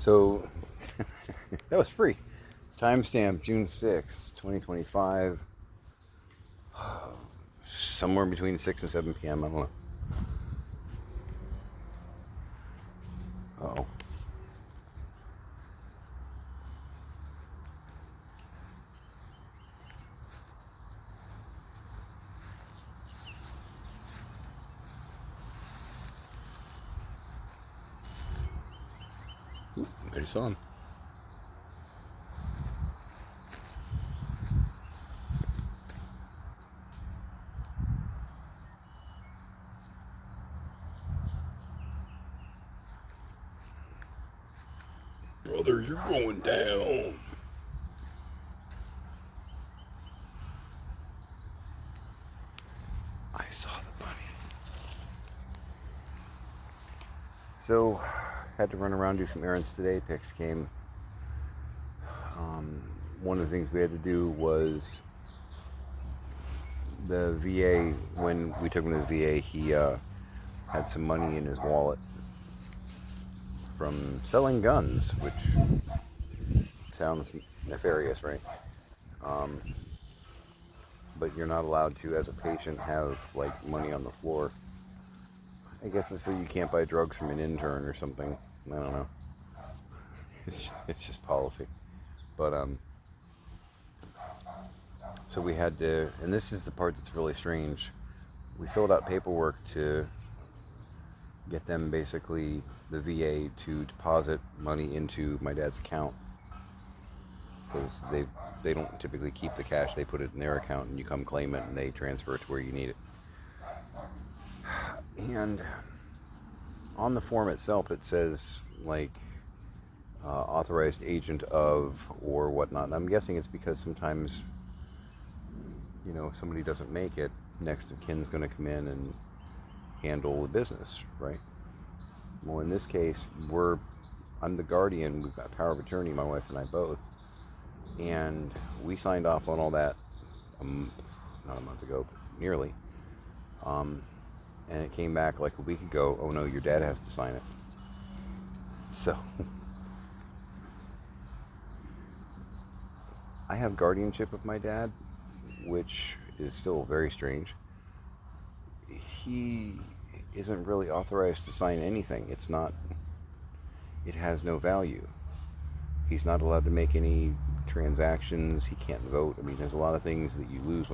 So that was free. Timestamp June 6th, 2025. Somewhere between 6 and 7 p.m. I don't know. Uh-oh. I already saw him. Brother, you're going down. I saw the bunny. So, had to run around, do some errands today. Pix came. One of the things we had to do was the VA. When we took him to the VA, he had some money in his wallet from selling guns, which sounds nefarious, right? Um, but you're not allowed to, as a patient, have like money on the floor. I guess it's so you can't buy drugs from an intern or something. I don't know. It's just policy. But so we had to, and this is the part that's really strange. We filled out paperwork to get them, basically the VA, to deposit money into my dad's account, because they don't typically keep the cash. They put it in their account and you come claim it and they transfer it to where you need it. And on the form itself it says like authorized agent of or whatnot. And I'm guessing it's because sometimes, if somebody doesn't make it, next of kin's going to come in and handle the business, right? Well, in this case, I'm the guardian. We've got power of attorney, my wife and I both, and we signed off on all that not a month ago, but nearly. And it came back like a week ago. Oh no, your dad has to sign it. So I have guardianship of my dad, which is still very strange. He isn't really authorized to sign anything. It has no value. He's not allowed to make any transactions. He can't vote. I mean, there's a lot of things that you lose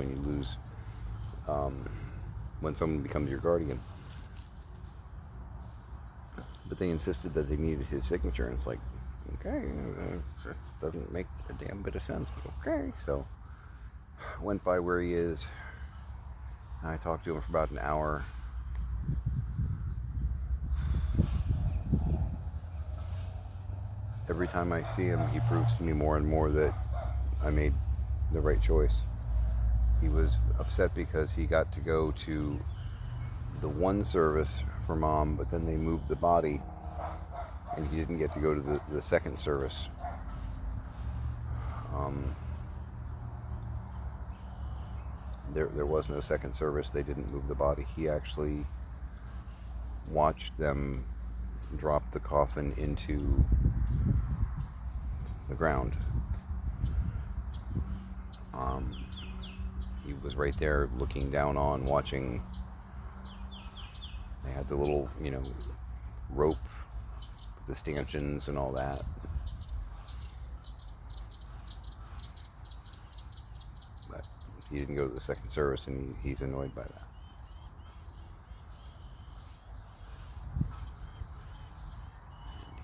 when someone becomes your guardian. But they insisted that they needed his signature, and it's like, okay, it doesn't make a damn bit of sense, but okay. So went by where he is. I talked to him for about an hour. Every time I see him, he proves to me more and more that I made the right choice. He was upset because he got to go to the one service for mom, but then they moved the body and he didn't get to go to the second service. There was no second service. They didn't move the body. He actually watched them drop the coffin into the ground. He was right there looking down on, watching. They had the little, rope with the stanchions and all that. But he didn't go to the second service, and he's annoyed by that.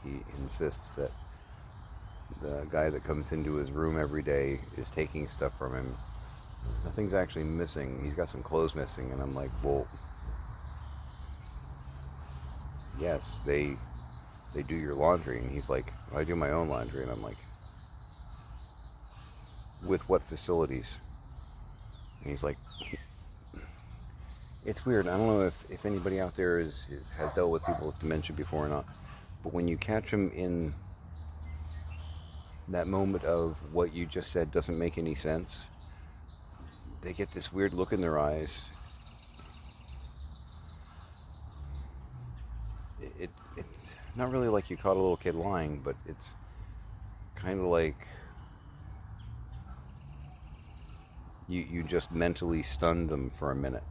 He insists that the guy that comes into his room every day is taking stuff from him. Nothing's actually missing. He's got some clothes missing, and I'm like, well, yes, they do your laundry. And he's like, I do my own laundry. And I'm like, with what facilities? And he's like, it's weird. I don't know if anybody out there has dealt with people with dementia before or not, but when you catch them in that moment of what you just said doesn't make any sense, they get this weird look in their eyes. it's not really like you caught a little kid lying, but it's kind of like you just mentally stunned them for a minute.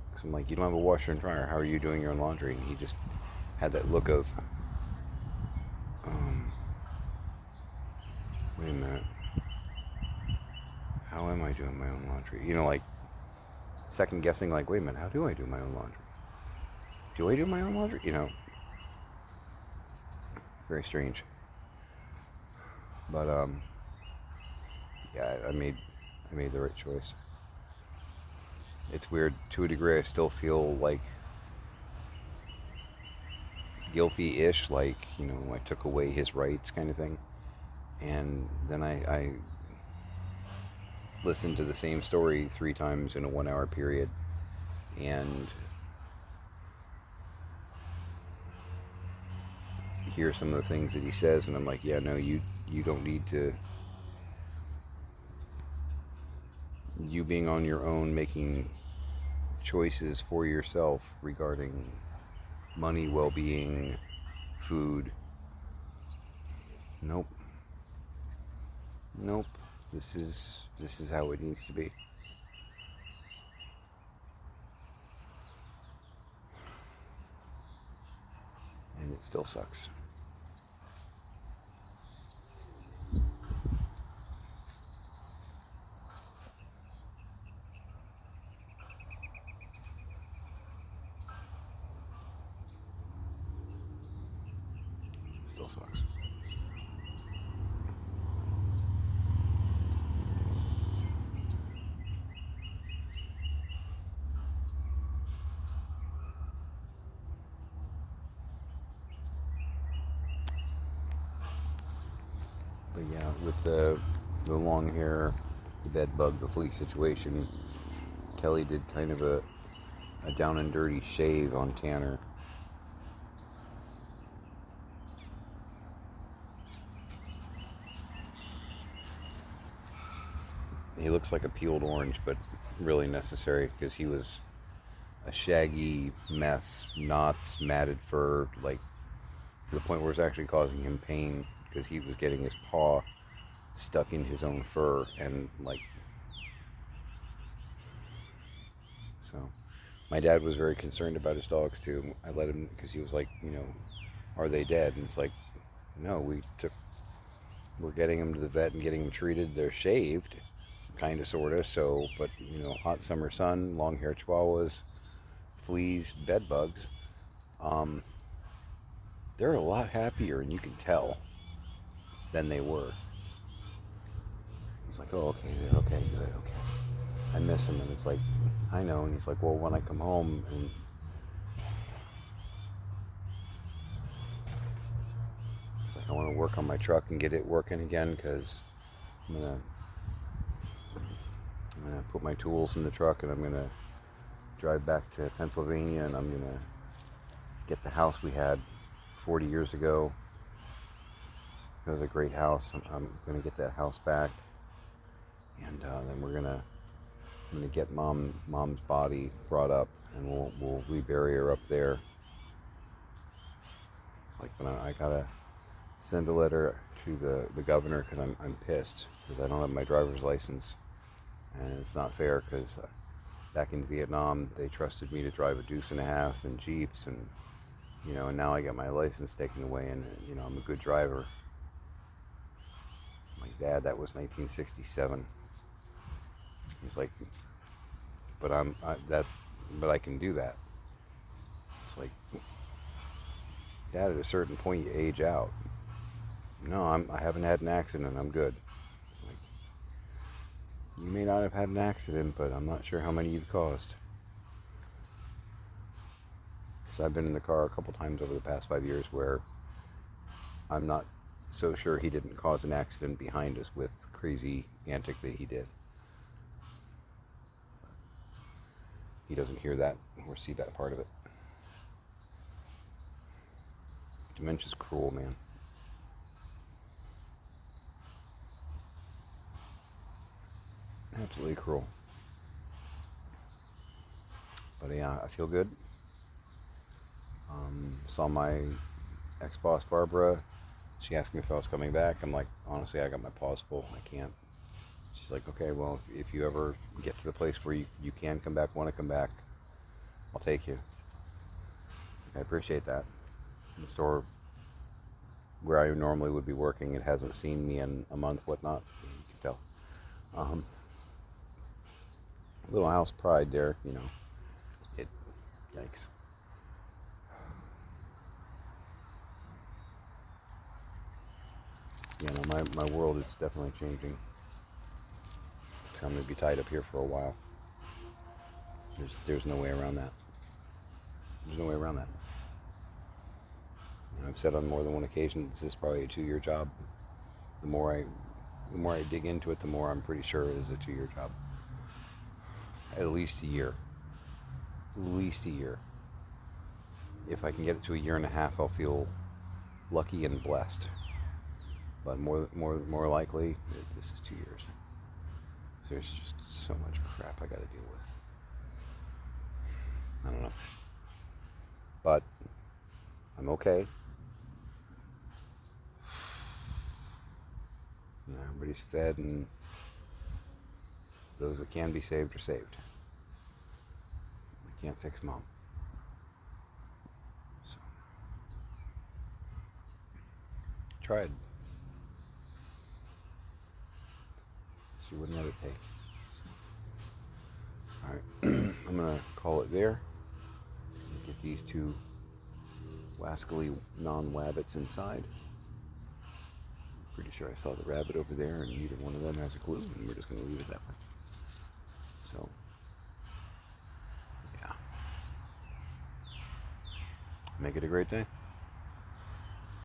Because I'm like, you don't have a washer and dryer. How are you doing your own laundry? And he just had that look of, um, wait a minute, how am I doing my own laundry? You know, like second guessing, like, wait a minute, how do I do my own laundry? Do I do my own laundry? You know, very strange. But yeah, I made the right choice. It's weird to a degree. I still feel like guilty-ish, like I took away his rights, kind of thing. And then I listened to the same story 3 times in a 1 hour period, and hear some of the things that he says, and I'm like, yeah, no, you don't need to. You being on your own, making choices for yourself regarding money, well-being, food. Nope. Nope. This is how it needs to be. And it still sucks. It still sucks. But yeah, with the long hair, the bed bug, the flea situation, Kelly did kind of a down and dirty shave on Tanner. He looks like a peeled orange, but really necessary because he was a shaggy mess, knots, matted fur, like to the point where it's actually causing him pain because he was getting his paw stuck in his own fur, and like, so my dad was very concerned about his dogs too. I let him, because he was like, are they dead? And it's like, no, we're getting them to the vet and getting them treated. They're shaved, kind of, sort of. So, but hot summer sun, long hair chihuahuas, fleas, bed bugs. Um, they're a lot happier, and you can tell, than they were. He's like, oh, okay, they're okay, good, okay. I miss him, and it's like, I know. And he's like, well, when I come home, and it's like, I want to work on my truck and get it working again, because I'm gonna put my tools in the truck, and I'm gonna drive back to Pennsylvania, and I'm gonna get the house we had 40 years ago. It was a great house. I'm gonna get that house back, and then I'm gonna get mom's body brought up, and we'll rebury her up there. It's like, when I gotta send a letter to the governor, because I'm pissed because I don't have my driver's license, and it's not fair because back in Vietnam they trusted me to drive a Deuce and a Half and Jeeps, and and now I got my license taken away, and I'm a good driver. I'm like, Dad, that was 1967. He's like, but but I can do that. It's like, Dad, at a certain point you age out. No, I haven't had an accident. I'm good. It's like, you may not have had an accident, but I'm not sure how many you've caused. Because I've been in the car a couple times over the past 5 years where I'm not so sure he didn't cause an accident behind us with crazy antic that he did. He doesn't hear that or see that part of it. Dementia's cruel, man. Absolutely cruel. But yeah, I feel good. Saw my ex-boss Barbara. She asked me if I was coming back. I'm like, honestly, I got my paws full. I can't. She's like, okay, well, if you ever get to the place where you can come back, want to come back, I'll take you. Like, I appreciate that. The store where I normally would be working, it hasn't seen me in a month, whatnot. You can tell. Um, Little house pride there, you know. It, yikes. Yeah, no, my world is definitely changing. Because I'm going to be tied up here for a while. There's no way around that. There's no way around that. And I've said on more than one occasion, this is probably a 2-year job. The more I dig into it, the more I'm pretty sure it is a 2-year job. At least a year. At least a year. If I can get it to a year and a half, I'll feel lucky and blessed. But more likely, this is 2 years. So there's just so much crap I got to deal with. I don't know. But I'm okay. You know, everybody's fed, and those that can be saved are saved. I can't fix mom. So tried. She wouldn't let it take. So, all right, I'm gonna call it there. Get these two wascally non-wabbits inside. Pretty sure I saw the rabbit over there, and neither one of them has a clue, and we're just gonna leave it that way. So, yeah. Make it a great day.